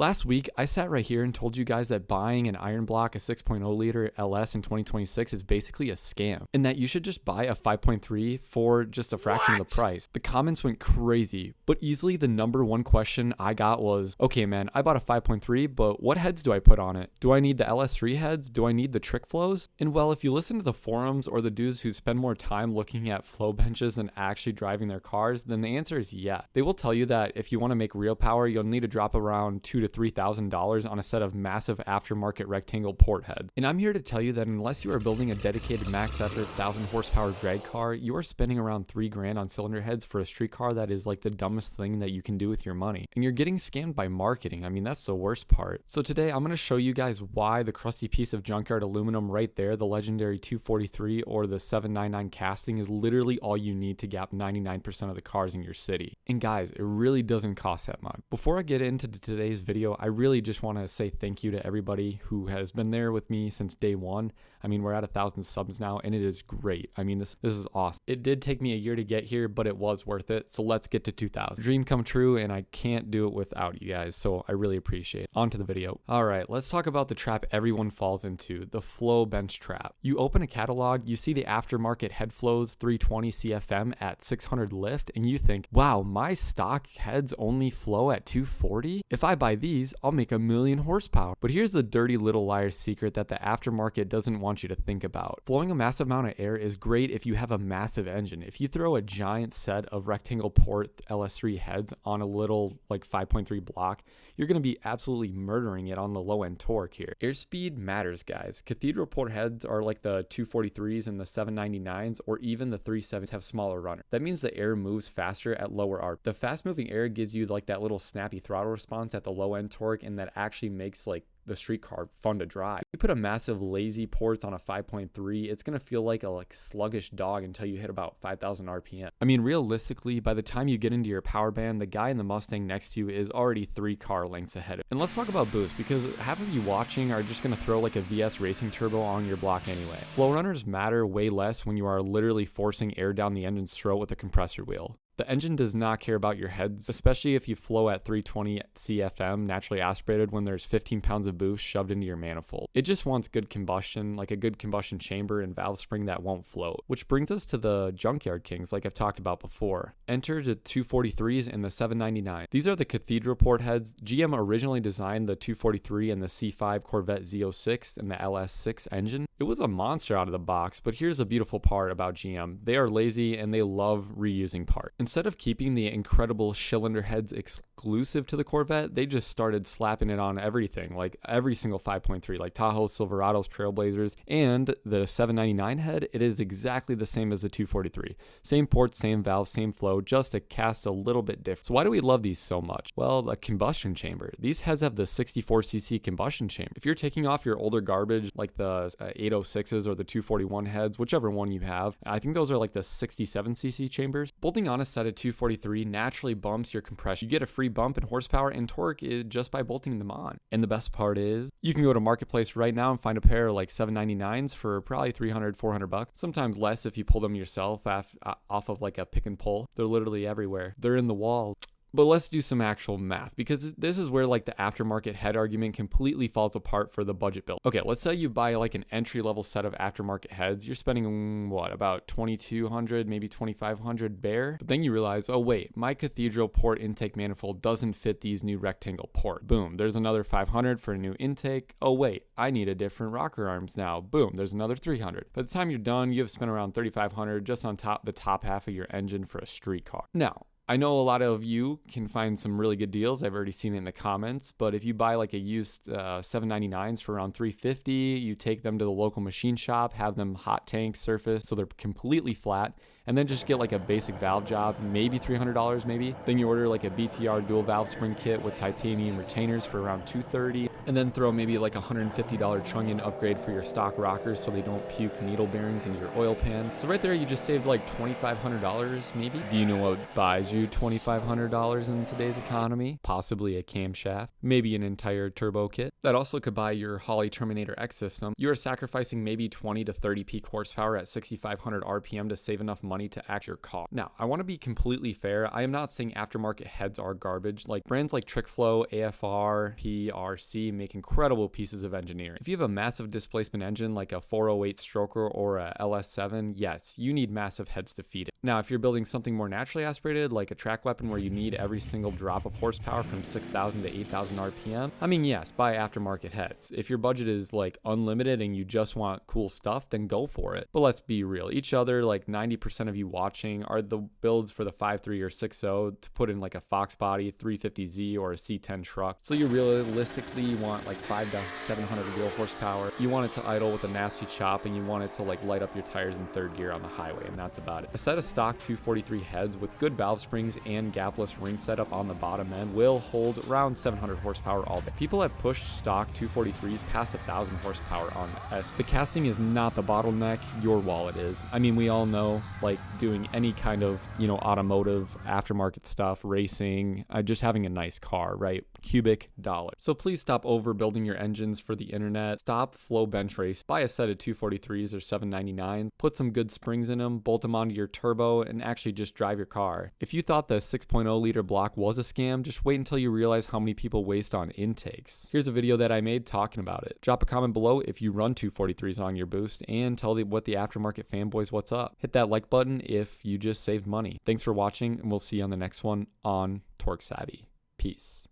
Last week, I sat right here and told you guys that buying an iron block, a 6.0 liter LS in 2026 is basically a scam, and that you should just buy a 5.3 for just a fraction of the price. The comments went crazy, but easily the number one question I got was, okay man, I bought a 5.3, but what heads do I put on it? Do I need the LS3 heads? Do I need the trick flows? And well, if you listen to the forums or the dudes who spend more time looking at flow benches than actually driving their cars, then the answer is yeah. They will tell you that if you want to make real power, you'll need to drop around $2,000 to $3,000 on a set of massive aftermarket rectangle port heads. And I'm here to tell you that unless you are building a dedicated max effort 1,000 horsepower drag car, you are spending around $3,000 on cylinder heads for a street car that is like the dumbest thing that you can do with your money. And you're getting scammed by marketing. I mean, that's the worst part. So today I'm going to show you guys why the crusty piece of junkyard aluminum right there, the legendary 243 or the 799 casting, is literally all you need to gap 99% of the cars in your city. And guys, it really doesn't cost that much. Before I get into today's video, I really just want to say thank you to everybody who has been there with me since day one. I mean, we're at 1,000 subs now, and it is great. I mean, this is awesome. It did take me a year to get here, but it was worth it. So let's get to 2,000. Dream come true, and I can't do it without you guys. So I really appreciate it. On to the video. All right, let's talk about the trap everyone falls into, the flow bench trap. You open a catalog, you see the aftermarket head flows 320 CFM at 600 lift, and you think, wow, my stock heads only flow at 240? If I buy these, I'll make 1,000,000 horsepower. But here's the dirty little liar secret that the aftermarket doesn't want you to think about. Flowing a massive amount of air is great if you have a massive engine. If you throw a giant set of rectangle port LS3 heads on a little like 5.3 block, you're going to be absolutely murdering it on the low end torque here. Airspeed matters, guys. Cathedral port heads are like the 243s and the 799s, or even the 37s have smaller runner. That means the air moves faster at lower RPM. The fast moving air gives you like that little snappy throttle response at the low end torque, and that actually makes like the street car fun to drive. You put a massive lazy ports on a 5.3, it's gonna feel like a sluggish dog until you hit about 5,000 RPM. I mean, realistically, by the time you get into your power band, the guy in the Mustang next to you is already 3 car lengths ahead. And let's talk about boost, because half of you watching are just gonna throw like a VS racing turbo on your block anyway. Flow runners matter way less when you are literally forcing air down the engine's throat with a compressor wheel. The engine does not care about your heads, especially if you flow at 320 CFM naturally aspirated when there's 15 pounds of boost shoved into your manifold. It just wants good combustion, like a good combustion chamber and valve spring that won't float. Which brings us to the junkyard kings like I've talked about before. Enter the 243s and the 799. These are the cathedral port heads. GM originally designed the 243 and the C5 Corvette Z06 and the LS6 engine. It was a monster out of the box, but here's a beautiful part about GM. They are lazy and they love reusing parts. Instead of keeping the incredible cylinder heads exclusive to the Corvette, they just started slapping it on everything, like every single 5.3, like Tahoe, Silverados, Trailblazers, and the 799 head. It is exactly the same as the 243. Same ports, same valve, same flow, just a cast a little bit different. So why do we love these so much? Well, the combustion chamber. These heads have the 64cc combustion chamber. If you're taking off your older garbage, like the 806s or the 241 heads, whichever one you have, I think those are like the 67cc chambers. Bolting on a set of 243 naturally bumps your compression. You get a free bump in horsepower and torque just by bolting them on. And the best part is you can go to Marketplace right now and find a pair of like 799s for probably 300, 400 bucks. Sometimes less if you pull them yourself off of like a pick and pull. They're literally everywhere. They're in the wall. But let's do some actual math, because this is where like the aftermarket head argument completely falls apart for the budget build. Okay, let's say you buy like an entry-level set of aftermarket heads. You're spending what, about 2,200, maybe 2,500 bare? But then you realize, oh wait, my cathedral port intake manifold doesn't fit these new rectangle port. Boom, there's another 500 for a new intake. Oh wait, I need a different rocker arms now. Boom, there's another 300. By the time you're done, you have spent around 3,500 just on the top half of your engine for a street car. Now, I know a lot of you can find some really good deals. I've already seen it in the comments, but if you buy like a used 799s for around $350, you take them to the local machine shop, have them hot tank surface so they're completely flat, and then just get like a basic valve job, maybe $300 maybe. Then you order like a BTR dual valve spring kit with titanium retainers for around $230, and then throw maybe like a $150 trunnion upgrade for your stock rockers so they don't puke needle bearings into your oil pan. So right there you just saved like $2,500 maybe. Do you know what buys you $2,500 in today's economy? Possibly a camshaft, maybe an entire turbo kit. That also could buy your Holley Terminator X system. You are sacrificing maybe 20 to 30 peak horsepower at 6,500 RPM to save enough money money to act your car. Now, I want to be completely fair. I am not saying aftermarket heads are garbage. Like brands like TrickFlow, AFR, PRC make incredible pieces of engineering. If you have a massive displacement engine like a 408 stroker or a LS7, yes, you need massive heads to feed it. Now, if you're building something more naturally aspirated like a track weapon where you need every single drop of horsepower from 6,000 to 8,000 RPM, I mean, yes, buy aftermarket heads. If your budget is like unlimited and you just want cool stuff, then go for it. But let's be real. Each other, like 90% of you watching, are the builds for the 5.3 or 6.0 to put in like a Foxbody, 350Z, or a C10 truck. So you realistically want like 5 to 700 wheel horsepower. You want it to idle with a nasty chop, and you want it to like light up your tires in third gear on the highway, and that's about it. A set of stock 243 heads with good valve springs and gapless ring setup on the bottom end will hold around 700 horsepower all day. People have pushed stock 243s past 1,000 horsepower on the S. The casting is not the bottleneck, your wallet is. I mean, we all know, like doing any kind of, automotive aftermarket stuff, racing, just having a nice car, right? Cubic dollar. So please stop overbuilding your engines for the internet. Stop flow bench race. Buy a set of 243s or 799. Put some good springs in them, bolt them onto your turbo, and actually just drive your car. If you thought the 6.0 liter block was a scam, just wait until you realize how many people waste on intakes. Here's a video that I made talking about it. Drop a comment below if you run 243s on your boost, and tell what the aftermarket fanboys what's up. Hit that like button if you just saved money. Thanks for watching, and we'll see you on the next one on Torque Savvy. Peace.